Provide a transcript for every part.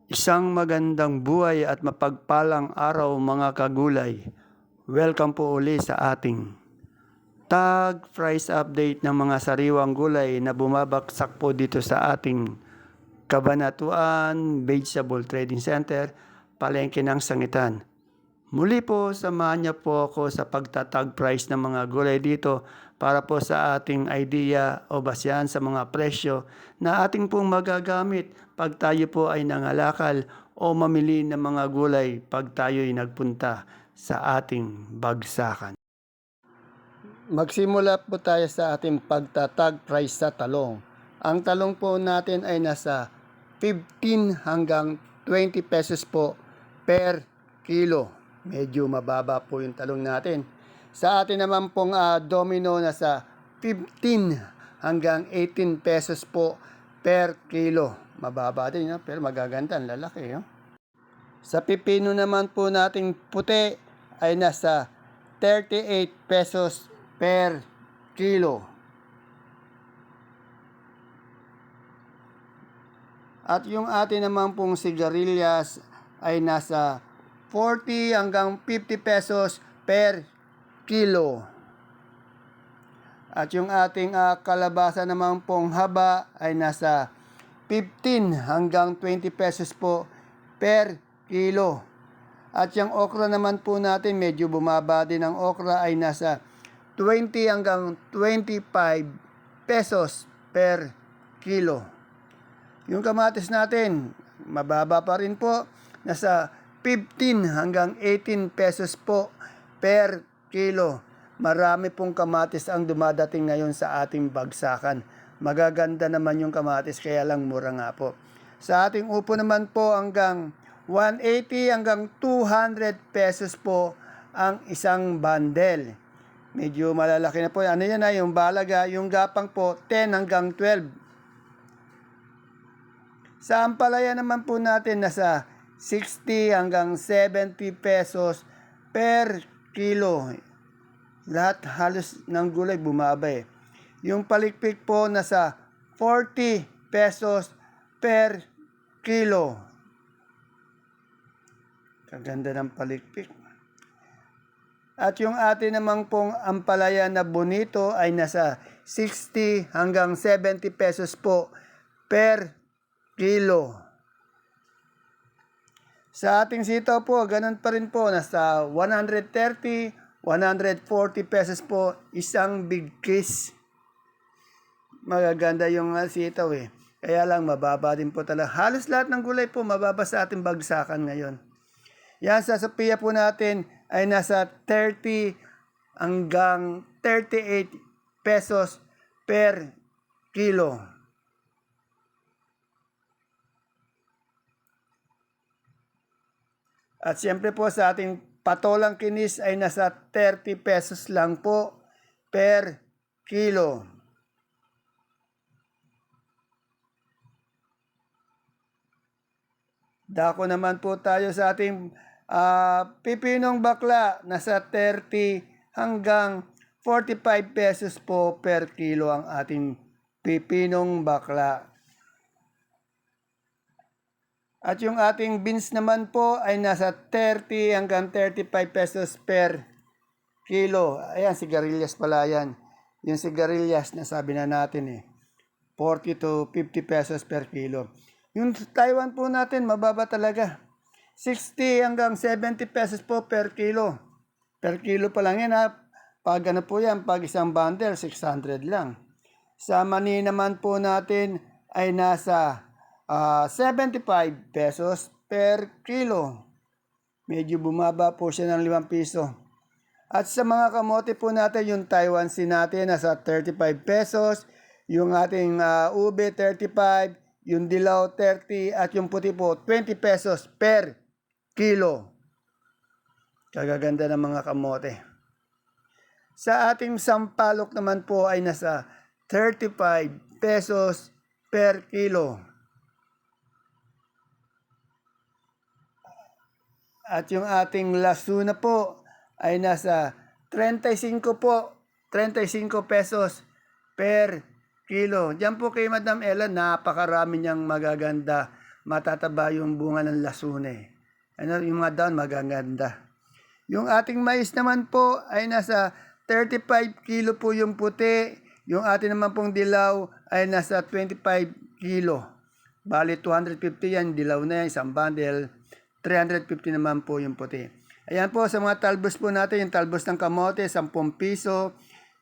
Isang magandang buhay at mapagpalang araw mga kagulay. Welcome po uli sa ating tag price update ng mga sariwang gulay na bumabagsak po dito sa ating Kabanatuan Vegetable Trading Center, Palengke ng Sangitan. Muli po, samahan niyo po ako sa pagtatag price ng mga gulay dito para po sa ating idea o basehan sa mga presyo na ating pong magagamit pag tayo po ay nangalakal o mamili ng mga gulay pag tayo ay nagpunta sa ating bagsakan. Magsimula po tayo sa ating pagtatag price sa talong. Ang talong po natin ay nasa 15 hanggang 20 pesos po per kilo. Medyo mababa po yung talong natin. Sa atin naman pong domino nasa 15 hanggang 18 pesos po per kilo. Mababa din, no? Pero magaganda, ang lalaki. No? Sa pipino naman po nating puti ay nasa 38 pesos per kilo. At yung atin naman pong sigarilyas ay nasa 40 hanggang 50 pesos per kilo. At yung ating kalabasa naman pong haba ay nasa 15 hanggang 20 pesos po per kilo. At yung okra naman po natin, medyo bumaba din ang okra, ay nasa 20 hanggang 25 pesos per kilo. Yung kamatis natin, mababa pa rin po, nasa 15 hanggang 18 pesos po per kilo. Marami pong kamatis ang dumadating ngayon sa ating bagsakan. Magaganda naman yung kamatis, kaya lang mura nga po. Sa ating upo naman po, hanggang 180 hanggang 200 pesos po ang isang bundle. Medyo malalaki na po. Ano yan na, yung balaga, yung gapang po, 10 hanggang 12. Sa ampalaya naman po natin, nasa 60 hanggang 70 pesos per kilo. Lahat halos ng gulay bumaba eh. Yung palikpik po nasa 40 pesos per kilo. Kaganda ng palikpik. At yung atin namang pong ampalaya na bonito ay nasa 60 hanggang 70 pesos po per kilo. Sa ating sitaw po, ganun pa rin po, nasa 130, 140 pesos po isang big kiss. Magaganda yung sitaw eh. Kaya lang mababa din po talaga. Halos lahat ng gulay po mababa sa ating bagsakan ngayon. Yan sa Sophia po natin ay nasa 30 hanggang 38 pesos per kilo. At siyempre po sa ating patolang kinis ay nasa 30 pesos lang po per kilo. Dako naman po tayo sa ating pipinong bakla, nasa 30 hanggang 45 pesos po per kilo ang ating pipinong bakla. At yung ating beans naman po ay nasa 30 hanggang 35 pesos per kilo. Ayan, sigarilyas pala yan. Yung sigarilyas na sabi na natin eh. 40 to 50 pesos per kilo. Yung Taiwan po natin, mababa talaga. 60 hanggang 70 pesos po per kilo. Per kilo pa lang yan ha. Pag ano po yan, pag isang bundle, 600 lang. Sa mani naman po natin ay nasa 75 pesos per kilo. Medyo bumaba po siya ng 5 piso. At sa mga kamote po natin, yung Taiwan Sea natin nasa 35 pesos. Yung ating ube 35, yung dilaw 30 at yung puti po 20 pesos per kilo. Kagaganda ng mga kamote. Sa ating sampalok naman po ay nasa 35 pesos per kilo. At yung ating lasuna po ay nasa 35 po, 35 pesos per kilo. Diyan po kay Madam Ella, napakarami niyang magaganda matataba yung bunga ng lasune. Ano, yung mga daon magaganda. Yung ating mais naman po ay nasa 35 kilo po yung puti. Yung ating naman pong dilaw ay nasa 25 kilo. Bali 250 yan, dilaw na yan, isang bundle. 350 naman po yung puti. Ayan po sa mga talbos po natin, yung talbos ng kamote, 10 piso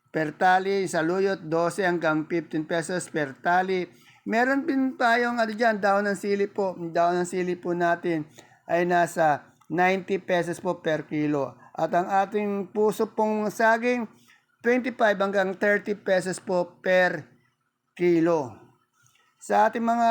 per tali, saluyot, 12 hanggang 15 pesos per tali. Meron din tayong dyan, daon ng sili po. Daon ng sili po natin ay nasa 90 pesos po per kilo. At ang ating puso pong saging, 25 hanggang 30 pesos po per kilo. Sa ating mga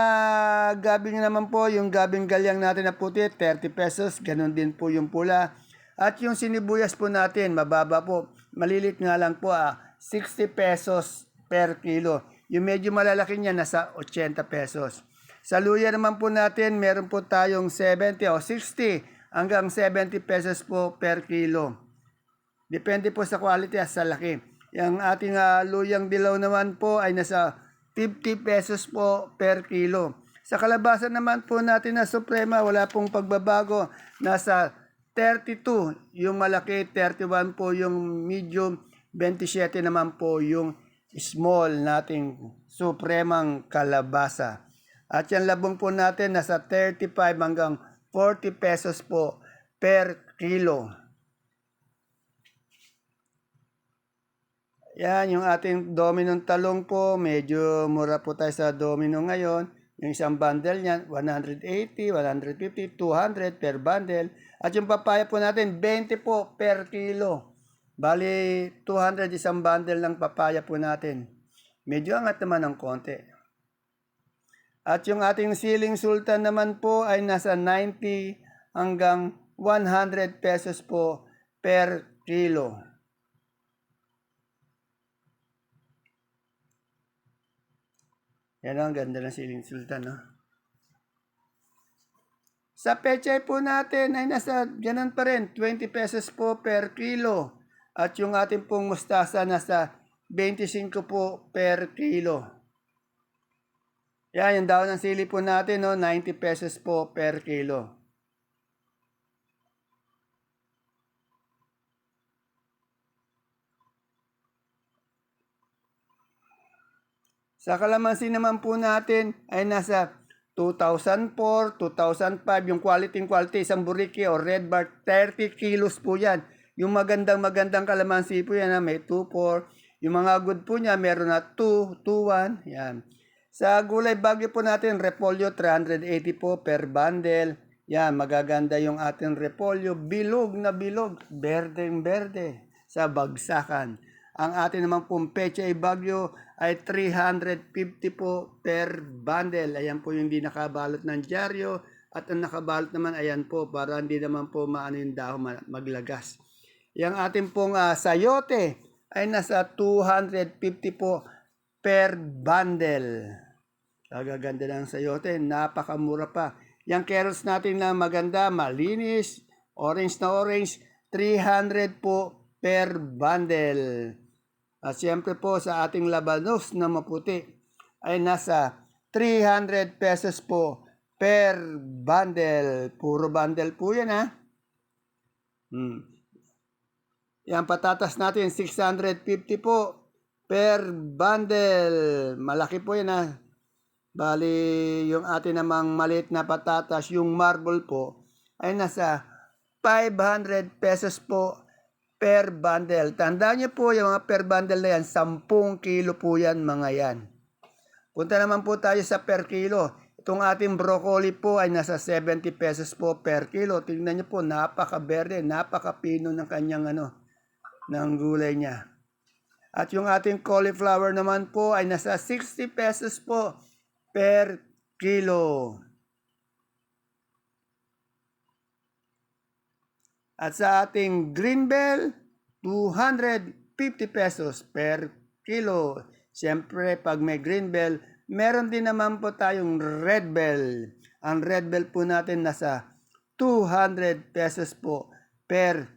gabing naman po, yung gabing galyang natin na puti, 30 pesos, ganun din po yung pula. At yung sinibuyas po natin, mababa po, malilit nga lang po, 60 pesos per kilo. Yung medyo malalaki niya, nasa 80 pesos. Sa luya naman po natin, meron po tayong 70 o 60 hanggang 70 pesos po per kilo. Depende po sa quality at sa laki. Yung ating luyang dilaw naman po ay nasa 50 pesos po per kilo. Sa kalabasa naman po natin na suprema, wala pong pagbabago. Nasa 32 yung malaki, 31 po yung medium, 27 naman po yung small nating supremang kalabasa. At yung labong po natin nasa 35 hanggang 40 pesos po per kilo. Yan, yung ating dominong talong po, medyo mura po tayo sa domino ngayon. Yung isang bundle niyan, 180, 150, 200 per bundle. At yung papaya po natin, 20 po per kilo. Bali, 200 isang bundle ng papaya po natin. Medyo angat naman ng konti. At yung ating siling sultan naman po ay nasa 90 hanggang 100 pesos po per kilo. Yan ang ganda ng siling sultan, no? Sa pechay po natin ay nasa ganun pa rin, 20 pesos po per kilo. At yung ating pong mustasa nasa 25 po per kilo. Yan, yung daon ng sili po natin, no, 90 pesos po per kilo. Sa kalamansi naman po natin ay nasa 2004, 2005, yung quality, isang buriki o red bar, 30 kilos po yan. Yung magandang kalamansi po yan, may 2,4. Yung mga good po niya, meron na 2, 2,1. Yan. Sa gulay bagyo po natin, repolyo, 380 po per bundle. Yan, magaganda yung ating repolyo. Bilog na bilog, berdeng berde sa bagsakan. Ang atin naman pong pechay bagyo ay 350 po per bundle. Ayan po yung hindi nakabalot ng dyaryo. At ang nakabalot naman, ayan po, para hindi naman po maano yung dahon maglagas. Yung ating pong sayote ay nasa 250 po per bundle. Kagaganda ng sayote, napakamura pa. Yung carrots natin na maganda, malinis, orange na orange, 300 po per bundle. At siyempre po sa ating labanos na maputi ay nasa 300 pesos po per bundle. Puro bundle po yan, ha. Yan patatas natin 650 po per bundle. Malaki po yan, ha. Bali yung atin namang maliit na patatas, yung marble po ay nasa 500 pesos po per bundle. Tandaan niyo po yung mga per bundle na yan, 10 kilo po yan mga yan. Punta naman po tayo sa per kilo. Itong ating broccoli po ay nasa 70 pesos po per kilo. Tingnan niyo po, napaka-berde, napaka-pino ng kanyang ng gulay niya. At yung ating cauliflower naman po ay nasa 60 pesos po per kilo. At sa ating green bell, 250 pesos per kilo. Siyempre, pag may green bell, meron din naman po tayong red bell. Ang red bell po natin nasa 200 pesos po per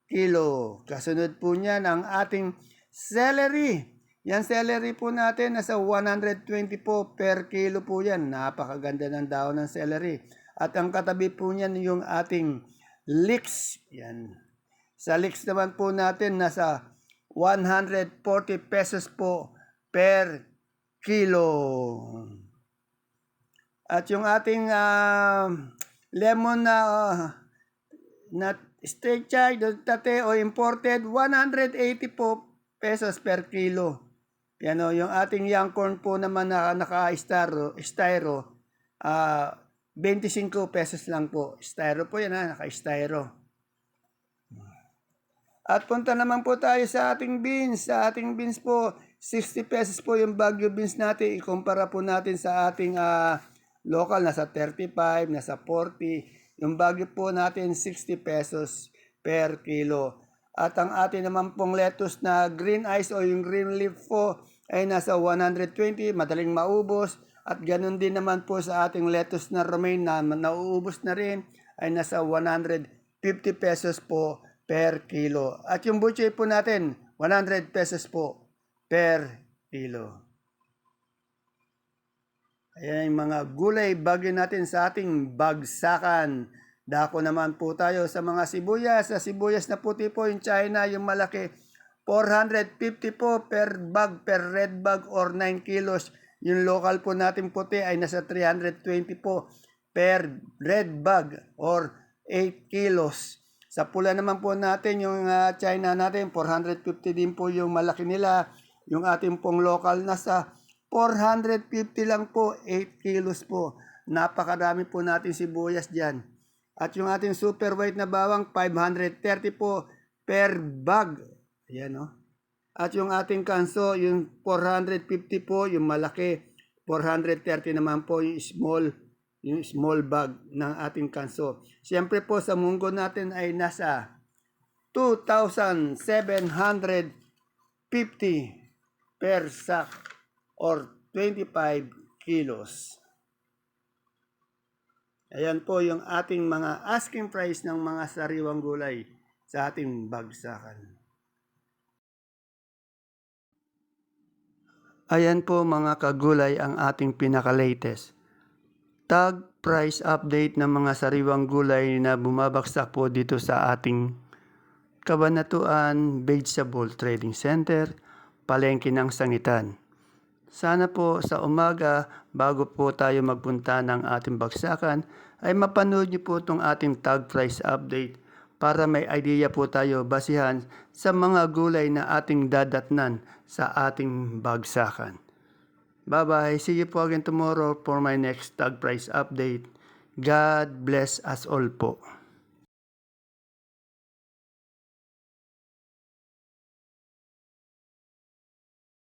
kilo. Kasunod po niyan ang ating celery. Yan celery po natin, nasa 120 po per kilo po yan. Napakaganda ng daon ng celery. At ang katabi po niyan yung ating leeks. Yan. Sa leeks naman po natin, nasa 140 pesos po per kilo. At yung ating lemon na straight chard, tate o imported, 180 po pesos per kilo. Yan o, yung ating young corn po naman na naka-styro, 25 pesos lang po. Styro po yan naka-styro. At punta naman po tayo sa ating beans. Sa ating beans po, 60 pesos po yung Baguio beans natin. Ikumpara po natin sa ating local, nasa 35, nasa 40. Yung Baguio po natin, 60 pesos per kilo. At ang atin naman pong lettuce na green eyes o yung green leaf po ay nasa 120, madaling maubos. At ganun din naman po sa ating lettuce na romaine na nauubos na rin ay nasa 150 pesos po per kilo. At yung butcher po natin, 100 pesos po per kilo. Ayan yung mga gulay bagyo natin sa ating bagsakan. Dako naman po tayo sa mga sibuyas. Sa sibuyas na puti po yung China, yung malaki, 450 po per bag, per red bag or 9 kilos. Yung local po natin puti ay nasa 320 po per red bag or 8 kilos. Sa pula naman po natin, yung China natin, 450 din po yung malaki nila. Yung ating pong local nasa 450 lang po, 8 kilos po. Napakarami po natin sibuyas dyan. At yung ating super white na bawang, 530 po per bag. Ayan o. At yung ating kanso, yung 450 po, yung malaki. 430 naman po yung small bag ng ating kanso. Siyempre po sa munggo natin ay nasa 2,750 per sack or 25 kilos. Ayan po yung ating mga asking price ng mga sariwang gulay sa ating bagsakan. Ayan po mga kagulay ang ating pinaka-latest. Tag price update ng mga sariwang gulay na bumabagsak po dito sa ating Kabanatuan Vegetable Trading Center, Palengke ng Sangitan. Sana po sa umaga, bago po tayo magpunta ng ating bagsakan, ay mapanood niyo po itong ating tag price update para may idea po tayo basihan sa mga gulay na ating dadatnan sa ating bagsakan. Bye-bye. See you po again tomorrow for my next tag price update. God bless us all po.